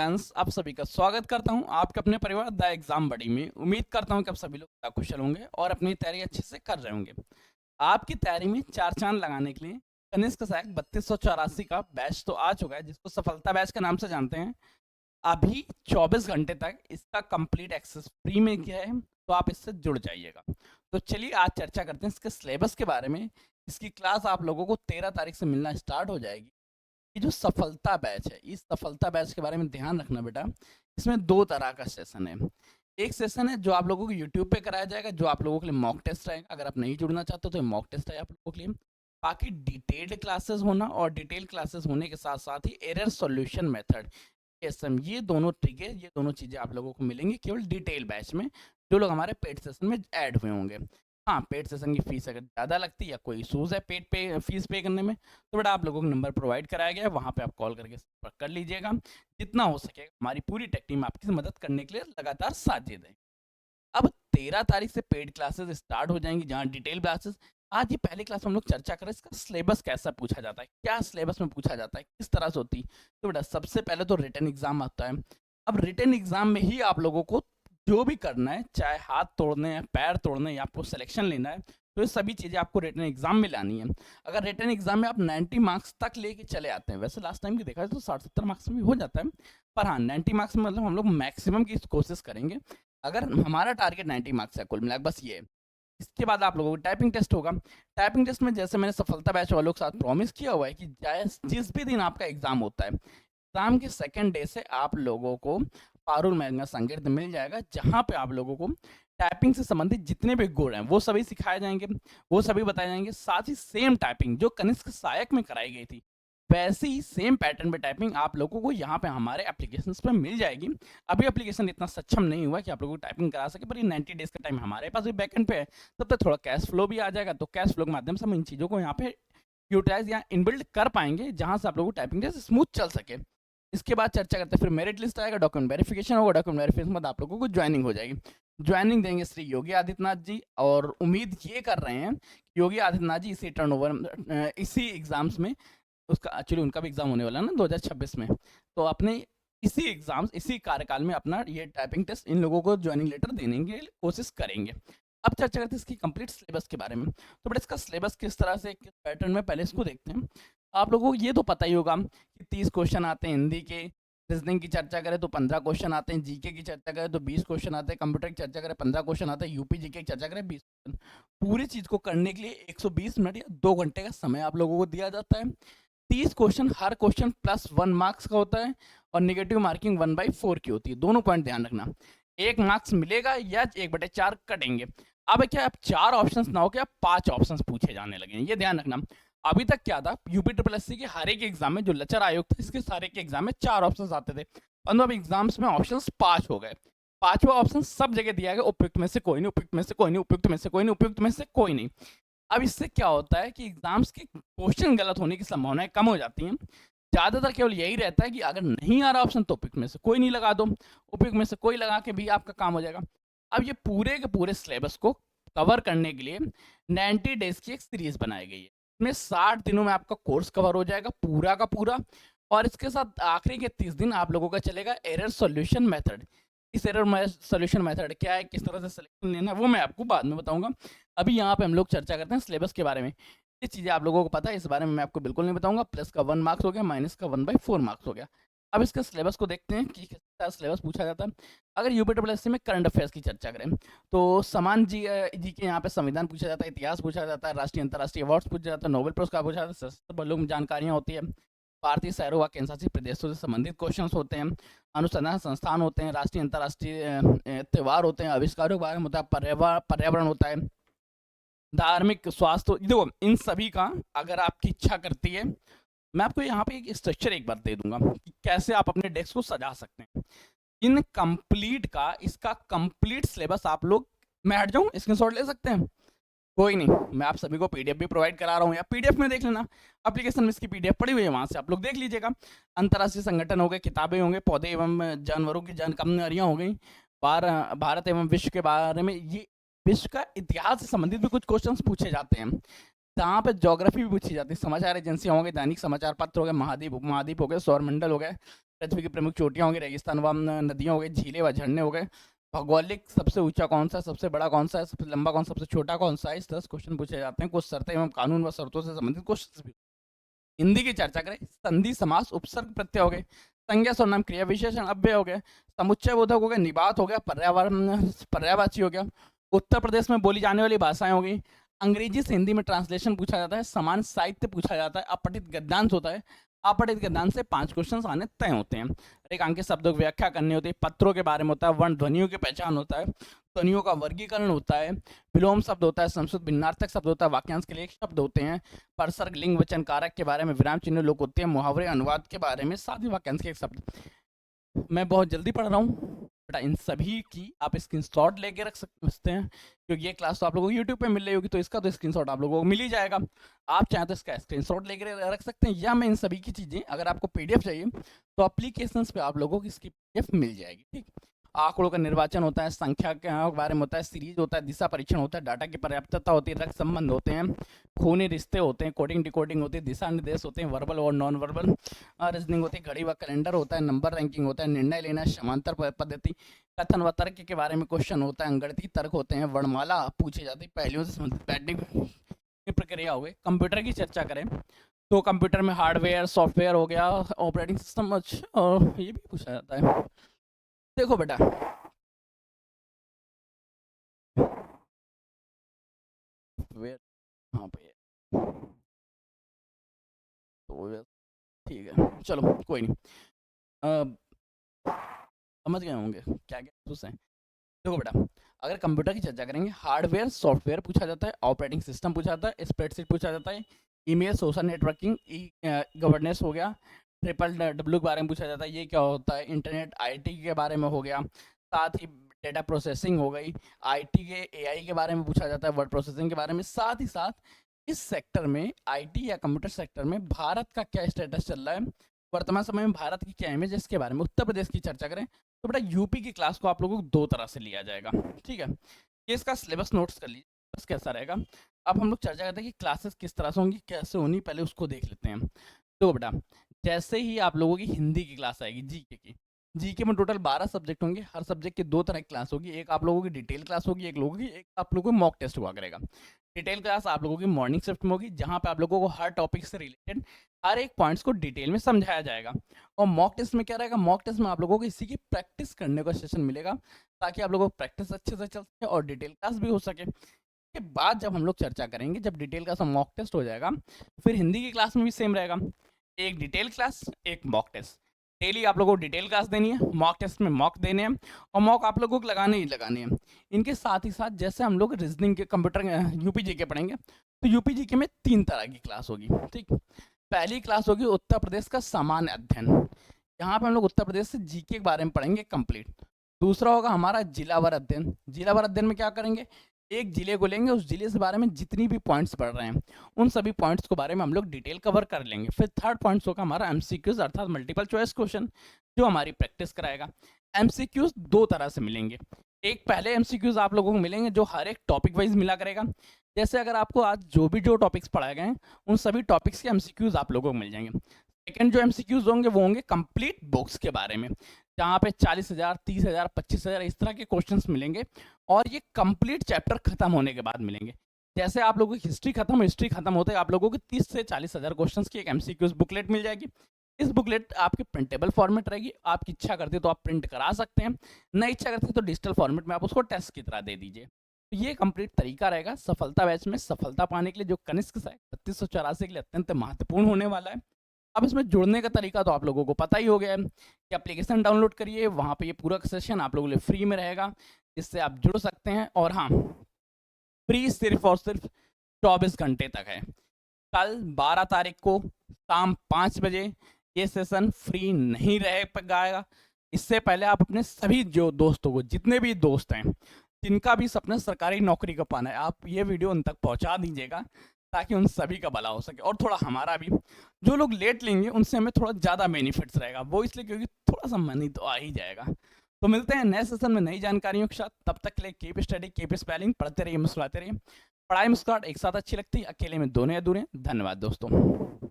Friends, आप सभी का स्वागत करता हूं आपके अपने परिवार द एग्जाम बडी में। उम्मीद करता हूं कि आप सभी लोग कुशल होंगे और अपनी तैयारी अच्छे से कर रहे होंगे। आपकी तैयारी में चार चांद लगाने के लिए कनिष्क सहायक 3284 का बैच तो आ चुका है, जिसको सफलता बैच के नाम से जानते हैं। अभी 24 घंटे तक इसका कंप्लीट एक्सेस फ्री में किया है, तो आप इससे जुड़ जाइएगा। तो चलिए आज चर्चा करते हैं इसके सिलेबस के बारे में। इसकी क्लास आप लोगों को 13 तारीख से मिलना स्टार्ट हो जाएगी। ये जो सफलता बैच है, इस सफलता बैच के बारे में ध्यान रखना बेटा। इसमें दो तरह का सेशन है। एक सेशन है जो आप लोगों को यूट्यूब पे कराया जाएगा, जो आप लोगों के लिए मॉक टेस्ट रहेगा। अगर आप नहीं जुड़ना चाहते तो ये मॉक टेस्ट है आप लोगों के लिए। बाकी डिटेल्ड क्लासेस होना, और डिटेल क्लासेस होने के साथ साथ ही एरर सॉल्यूशन मेथड, एसएम, ये दोनों ट्रिक है, ये दोनों चीज़ें आप लोगों को मिलेंगी केवल डिटेल बैच में, जो लोग हमारे पेड सेशन में ऐड हुए होंगे। हाँ, पेड सेशन की फीस अगर ज़्यादा लगती है या कोई इशूज़ है पेड पे फीस पे करने में, तो बेटा आप लोगों को नंबर प्रोवाइड कराया गया है, वहाँ पे आप कॉल करके संपर्क कर लीजिएगा। जितना हो सके हमारी पूरी टेक टीम आपकी मदद करने के लिए लगातार साजिद है। अब 13 तारीख से पेड क्लासेस स्टार्ट हो जाएंगी, जहाँ डिटेल क्लासेस। आज ये पहली क्लास में हम लोग चर्चा करें इसका सिलेबस कैसा पूछा जाता है, क्या सिलेबस में पूछा जाता है, किस तरह से होती है। तो बेटा सबसे पहले तो रिटन एग्जाम आता है। अब रिटन एग्जाम में ही आप लोगों को जो भी करना है, चाहे हाथ तोड़ने हैं, पैर तोड़ने या आपको सिलेक्शन लेना है, तो ये सभी चीज़ें आपको रिटन एग्जाम में लानी है। अगर रिटन एग्जाम में आप 90 मार्क्स तक लेके चले आते हैं, वैसे लास्ट टाइम की देखा जाए तो 60-70 मार्क्स में भी हो जाता है, पर हाँ 90 मार्क्स में मतलब हम लोग मैक्सिमम की कोशिश करेंगे। अगर हमारा टारगेट 90 मार्क्स है कुल मिला बस ये है। इसके बाद आप लोगों को टाइपिंग टेस्ट होगा। टाइपिंग टेस्ट में जैसे मैंने सफलता बैच वालों के साथ प्रॉमिस किया हुआ है कि जिस भी दिन आपका एग्जाम होता है, एग्जाम के सेकंड डे से आप लोगों को पारुल महंगा संगीत मिल जाएगा, जहाँ पे आप लोगों को टाइपिंग से संबंधित जितने भी गुण हैं वो सभी सिखाए जाएंगे, वो सभी बताए जाएंगे। साथ ही सेम टाइपिंग जो कनिष्क सहायक में कराई गई थी, वैसे ही सेम पैटर्न पे टाइपिंग आप लोगों को यहाँ पे हमारे एप्लीकेशन पे मिल जाएगी। अभी एप्लीकेशन इतना सक्षम नहीं हुआ कि आप लोगों को टाइपिंग करा सके, पर ये 90 डेज का टाइम हमारे पास भी बैकएंड पे है, तब तक थोड़ा कैश फ्लो भी आ जाएगा। तो कैश फ्लो के माध्यम से हम इन चीज़ों को यहाँ पे यूटिलाइज या इनबिल्ड कर पाएंगे, जहाँ से आप लोगों को टाइपिंग जैसे स्मूथ चल सके। इसके बाद चर्चा करते हैं, फिर मेरिट लिस्ट आएगा, डॉक्यूमेंट वेरिफिकेशन होगा, डॉक्यूमेंट वेरिफिकेशन के बाद आप लोगों को ज्वाइनिंग हो जाएगी। ज्वाइनिंग देंगे श्री योगी आदित्यनाथ जी, और उम्मीद ये कर रहे हैं कि योगी आदित्यनाथ जी इसी टर्नओवर इसी एग्जाम्स में, उसका एक्चुअली उनका भी एग्जाम होने वाला है ना 2026 में, तो अपने इसी एग्जाम्स इसी कार्यकाल में अपना ये टाइपिंग टेस्ट इन लोगों को ज्वाइनिंग लेटर देने की कोशिश करेंगे। अब चर्चा करते हैं इसकी कंप्लीट सिलेबस के बारे में। तो बट इसका सिलेबस किस तरह से, किस पैटर्न में, पहले इसको देखते हैं। आप लोगों को ये तो पता ही होगा कि 30 क्वेश्चन आते हैं हिंदी के। रीजनिंग की चर्चा करें तो 15 क्वेश्चन आते हैं, जीके की चर्चा करें तो 20 क्वेश्चन आते हैं, कंप्यूटर की चर्चा करें 15 क्वेश्चन आते हैं, यूपी जीके की चर्चा करें 20 क्वेश्चन। पूरी चीज़ को करने के लिए 120 मिनट या 2 घंटे का समय आप लोगों को दिया जाता है। 30 क्वेश्चन, हर क्वेश्चन +1 मार्क्स का होता है, और नेगेटिव मार्किंग 1/4 की होती है। दोनों पॉइंट ध्यान रखना, 1 मार्क्स मिलेगा या 1/4 कटेंगे। अब क्या आप 4 ऑप्शंस ना हो के आप 5 ऑप्शंस पूछे जाने लगे हैं, ये ध्यान रखना। अभी तक क्या था, यूपी ट्रिपल एससी के हर एक एग्जाम में जो लचर आयोग था, इसके सारे के एग्जाम में 4 ऑप्शंस आते थे, और अब एग्जाम्स में ऑप्शंस 5 हो गए। पांचवा ऑप्शन सब जगह दिया गया, उपयुक्त में से कोई नहीं, उपयुक्त में से कोई नहीं, उपयुक्त में से कोई नहीं, उपयुक्त में से कोई नहीं। अब इससे क्या होता है कि एग्जाम्स के क्वेश्चन गलत होने की संभावनाएं कम हो जाती हैं। ज़्यादातर केवल यही रहता है कि अगर नहीं आ रहा ऑप्शन तो उपयुक्त में से कोई नहीं लगा दो, उपयुक्त में से कोई लगा के भी आपका काम हो जाएगा। अब ये पूरे के पूरे सिलेबस को कवर करने के लिए 90 डेज की एक सीरीज बनाई गई है। इसमें 60 दिनों में आपका कोर्स कवर हो जाएगा पूरा का पूरा, और इसके साथ आखिरी के 30 दिन आप लोगों का चलेगा एरर सॉल्यूशन मेथड। इस एरर सॉल्यूशन मेथड क्या है, किस तरह से सिलेक्शन लेना है, वो मैं आपको बाद में बताऊंगा। अभी यहाँ पे हम लोग चर्चा करते हैं सिलेबस के बारे में। ये चीज़ें आप लोगों को पता है, इस बारे में मैं आपको बिल्कुल नहीं बताऊंगा। प्लस का 1 मार्क्स हो गया, माइनस का 1/4 मार्क्स हो गया। अब इसका सिलेबस को देखते हैं कि किस तरह सिलेबस पूछा जाता है। अगर यूपी ट्रिपल एससी में करंट अफेयर्स की चर्चा करें तो समान जी के यहाँ पे संविधान पूछा जाता है, इतिहास पूछा जाता है, राष्ट्रीय अंतर्राष्ट्रीय अवार्ड्स पूछा जाता है, नोबेल पुरस्कार पूछा जाता है, सशस्त्र बलों में जानकारियाँ होती है, भारतीय शहरों व केंद्रशासित प्रदेशों से संबंधित क्वेश्चन होते हैं, अनुसंधान संस्थान होते हैं, राष्ट्रीय अंतर्राष्ट्रीय त्यौहार होते हैं, आविष्कारों के बारे में होता है, पर्यावरण होता है, धार्मिक, स्वास्थ्य। देखो इन सभी का अगर आपकी इच्छा करती है, मैं आपको यहाँ पे एक स्ट्रक्चर एक बार दे दूंगा कि कैसे आप अपने डेस्क को सजा सकते हैं। इन कंप्लीट का, इसका कंप्लीट सिलेबस आप लोग, मैं हट जाऊँ स्क्रीनशॉट ले सकते हैं, कोई नहीं, मैं आप सभी को पीडीएफ भी प्रोवाइड करा रहा हूँ, या पीडीएफ में देख लेना, एप्लीकेशन में इसकी पीडीएफ पड़ी हुई है, वहाँ से आप लोग देख लीजिएगा। अंतर्राष्ट्रीय संगठन हो गए, किताबें होंगे, पौधे एवं जानवरों की जानकारियाँ हो गई, भारत एवं विश्व के बारे में, ये विश्व का इतिहास से संबंधित भी कुछ क्वेश्चन पूछे जाते हैं। जहाँ पे ज्योग्राफी भी पूछी जाती है, समाचार एजेंसियाँ हो गई, दैनिक समाचार पत्र हो गए, महाद्वीप उपमहाद्वीप हो गए, सौरमंडल हो गए, पृथ्वी की प्रमुख चोटियाँ होंगी, रेगिस्तान व नदियाँ हो गई, झीलें व झरने हो गए, भौगोलिक सबसे ऊंचा कौन सा है, सबसे बड़ा कौन सा है, सबसे लंबा कौन, सबसे छोटा कौन सा है, इस तरह से क्वेश्चन पूछे जाते हैं। कुछ शर्तें एवं कानून व शर्तों से संबंधित क्वेश्चन भी। हिंदी की चर्चा करें, संधि समास उपसर्ग प्रत्यय हो गए, संज्ञा सर्वनाम क्रिया विशेषण अव्यय हो गए, समुच्चय बोधक हो गए, निबात हो गया, पर्यावरण पर्यायवाची हो गया, उत्तर प्रदेश में बोली जाने वाली भाषाएं हो गई, अंग्रेजी से हिंदी में ट्रांसलेशन पूछा जाता है, समान साहित्य पूछा जाता है, अपठित गद्यांश होता है, अपठित गद्यांश से 5 क्वेश्चन आने तय होते हैं, रेखांकित शब्दों की व्याख्या करनी होती है, पत्रों के बारे में होता है, वर्ण ध्वनियों की पहचान होता है, ध्वनियों का वर्गीकरण होता है, विलोम शब्द होता है, संस्कृत भिन्नार्थक शब्द होता है, वाक्यांश के लिए एक शब्द होते हैं, परसर्ग लिंग वचन कारक के बारे में, विराम चिन्ह लोग होते हैं, मुहावरे अनुवाद के बारे में, साथ ही वाक्यांश के एक शब्द। मैं बहुत जल्दी पढ़ रहा हूँ बेटा, इन सभी की आप स्क्रीनशॉट लेके रख सकते हैं, क्योंकि ये क्लास तो आप लोगों को यूट्यूब पे मिल रही होगी, तो इसका तो स्क्रीनशॉट आप लोगों को मिल ही जाएगा। आप चाहें तो इसका स्क्रीनशॉट लेके रख सकते हैं, या मैं इन सभी की चीज़ें, अगर आपको पीडीएफ चाहिए तो एप्लीकेशंस पे आप लोगों को इसकी पीडीएफ मिल जाएगी। ठीक, आंकड़ों का निर्वाचन होता है, संख्या के बारे में होता है, सीरीज होता है, दिशा परीक्षण होता है, डाटा की पर्याप्तता होती है, रक्त संबंध होते हैं, खूनी रिश्ते होते हैं, कोडिंग डिकोडिंग होती है, दिशा निर्देश होते हैं, वर्बल और नॉन वर्बल रीजनिंग होती है, घड़ी व कैलेंडर होता है, नंबर रैंकिंग होता है, निर्णय लेना, समांतर पद्धति, कथन व तर्क के बारे में क्वेश्चन होता है, अंगणितीय तर्क होते हैं, वर्णमाला पूछी जाती है, पहलुओं से संबंधित बैटिंग की प्रक्रिया हो गई। कंप्यूटर की चर्चा करें तो कंप्यूटर में हार्डवेयर, सॉफ्टवेयर हो गया, ऑपरेटिंग सिस्टम, ये भी पूछा जाता है। देखो बेटा, हाँ पे तो ठीक है, चलो कोई नहीं, समझ गए होंगे क्या क्या पूछ हैं। देखो बेटा, अगर कंप्यूटर की चर्चा करेंगे, हार्डवेयर सॉफ्टवेयर पूछा जाता है, ऑपरेटिंग सिस्टम पूछा जाता है, स्प्रेडशीट पूछा जाता है, ईमेल, सोशल नेटवर्किंग, गवर्नेंस हो गया, ट्रिपल डब्ल्यू के बारे में पूछा जाता है, ये क्या होता है, इंटरनेट आईटी के बारे में हो गया, साथ ही डेटा प्रोसेसिंग हो गई, आईटी के एआई के बारे में पूछा जाता है, वर्ड प्रोसेसिंग के बारे में, साथ ही साथ इस सेक्टर में, आईटी या कंप्यूटर सेक्टर में भारत का क्या स्टेटस चल रहा है, वर्तमान समय में भारत की क्या इमेज है, इसके बारे में। उत्तर प्रदेश की चर्चा करें तो बेटा, यूपी की क्लास को आप लोगों को 2 तरह से लिया जाएगा। ठीक है, ये इसका सिलेबस नोट्स कर लीजिए, बस कैसा रहेगा। अब हम लोग चर्चा करते हैं कि क्लासेस किस तरह से होंगी, कैसे होनी, पहले उसको देख लेते हैं। तो बेटा, जैसे ही आप लोगों की हिंदी की क्लास आएगी, जीके की, जीके में टोटल 12 सब्जेक्ट होंगे, हर सब्जेक्ट की 2 तरह की क्लास होगी, एक आप लोगों की डिटेल क्लास होगी, एक आप लोगों को मॉक टेस्ट हुआ करेगा। डिटेल क्लास आप लोगों की मॉर्निंग शिफ्ट में होगी, जहाँ पे आप लोगों को हर टॉपिक से रिलेटेड हर एक पॉइंट्स को डिटेल में समझाया जाएगा। और मॉक टेस्ट में क्या रहेगा, मॉक टेस्ट में आप लोगों को इसी की प्रैक्टिस करने का सेशन मिलेगा, ताकि आप लोगों को प्रैक्टिस अच्छे से चल सके और डिटेल क्लास भी हो सके। के बाद जब हम लोग चर्चा करेंगे, जब डिटेल का मॉक टेस्ट हो जाएगा, फिर हिंदी की क्लास में भी सेम रहेगा, एक डिटेल क्लास, एक मॉक टेस्ट। डेली आप लोगों को डिटेल क्लास देनी है, मॉक टेस्ट में मॉक देने हैं, और मॉक आप लोगों को लगाने ही लगाने हैं। इनके साथ ही साथ जैसे हम लोग रीजनिंग के कंप्यूटर यूपी के पढ़ेंगे, तो यूपी के में 3 तरह की क्लास होगी। ठीक, पहली क्लास होगी उत्तर प्रदेश का सामान्य अध्ययन, यहाँ पे हम लोग उत्तर प्रदेश से जीके के बारे में पढ़ेंगे कंप्लीट। दूसरा होगा हमारा जिलावार अध्ययन, जिलावार अध्ययन में क्या करेंगे, एक जिले को लेंगे, उस जिले से बारे में जितनी भी पॉइंट्स पढ़ रहे हैं, उन सभी पॉइंट्स के बारे में हम लोग डिटेल कवर कर लेंगे। फिर थर्ड पॉइंट्स होगा हमारा एमसीक्यूज, अर्थात मल्टीपल चॉइस क्वेश्चन, जो हमारी प्रैक्टिस कराएगा। एमसीक्यूज 2 तरह से मिलेंगे, एक पहले एमसीक्यूज आप लोगों को मिलेंगे जो हर एक टॉपिक वाइज मिला करेगा, जैसे अगर आपको आज जो टॉपिक्स पढ़ाए गए हैं, उन सभी टॉपिक्स के एमसीक्यूज आप लोगों को मिल जाएंगे। सेकेंड जो एमसीक्यूज होंगे वो होंगे कंप्लीट बुक्स के बारे में, जहाँ पे 40,000, 30,000, 25,000 इस तरह के क्वेश्चंस मिलेंगे, और ये कंप्लीट चैप्टर खत्म होने के बाद मिलेंगे। जैसे आप लोगों की हिस्ट्री खत्म होते आप लोगों को 30 से 40,000 क्वेश्चंस की एक एमसीक्यूज बुकलेट मिल जाएगी। इस बुकलेट आपकी प्रिंटेबल फॉर्मेट रहेगी, आपकी इच्छा करती है तो आप प्रिंट करा सकते हैं, नहीं इच्छा करते तो डिजिटल फॉर्मेट में आप उसको टेस्ट की तरह दे दीजिए। तो ये कंप्लीट तरीका रहेगा सफलता बैच में सफलता पाने के लिए, जो कनिष्क 3284 के लिए अत्यंत महत्वपूर्ण होने वाला है। अब इसमें जुड़ने का तरीका तो आप लोगों को पता ही हो गया है कि एप्लीकेशन डाउनलोड करिए, वहाँ पे ये पूरा सेशन आप लोगों के लिए फ्री में रहेगा, जिससे आप जुड़ सकते हैं। और हाँ, फ्री सिर्फ और सिर्फ 24 घंटे तक है। कल 12 तारीख को शाम 5 बजे ये सेशन फ्री नहीं रह पाएगा। इससे पहले आप अपने सभी जो दोस्तों को, जितने भी दोस्त हैं जिनका भी सपना सरकारी नौकरी का पाना है, आप ये वीडियो उन तक पहुंचा दीजिएगा, ताकि उन सभी का भला हो सके, और थोड़ा हमारा भी। जो लोग लेट लेंगे उनसे हमें थोड़ा ज़्यादा बेनिफिट्स रहेगा, वो इसलिए क्योंकि थोड़ा सा मनी तो आ ही जाएगा। तो मिलते हैं नए सेशन में नई जानकारियों के साथ, तब तक के लिए कीप स्टडी, कीप स्पेलिंग, पढ़ते रहिए, मुस्कुराते रहिए। पढ़ाई मुस्कुराहट एक साथ अच्छी लगती है, अकेले में दोनों अधूरे। धन्यवाद दोस्तों।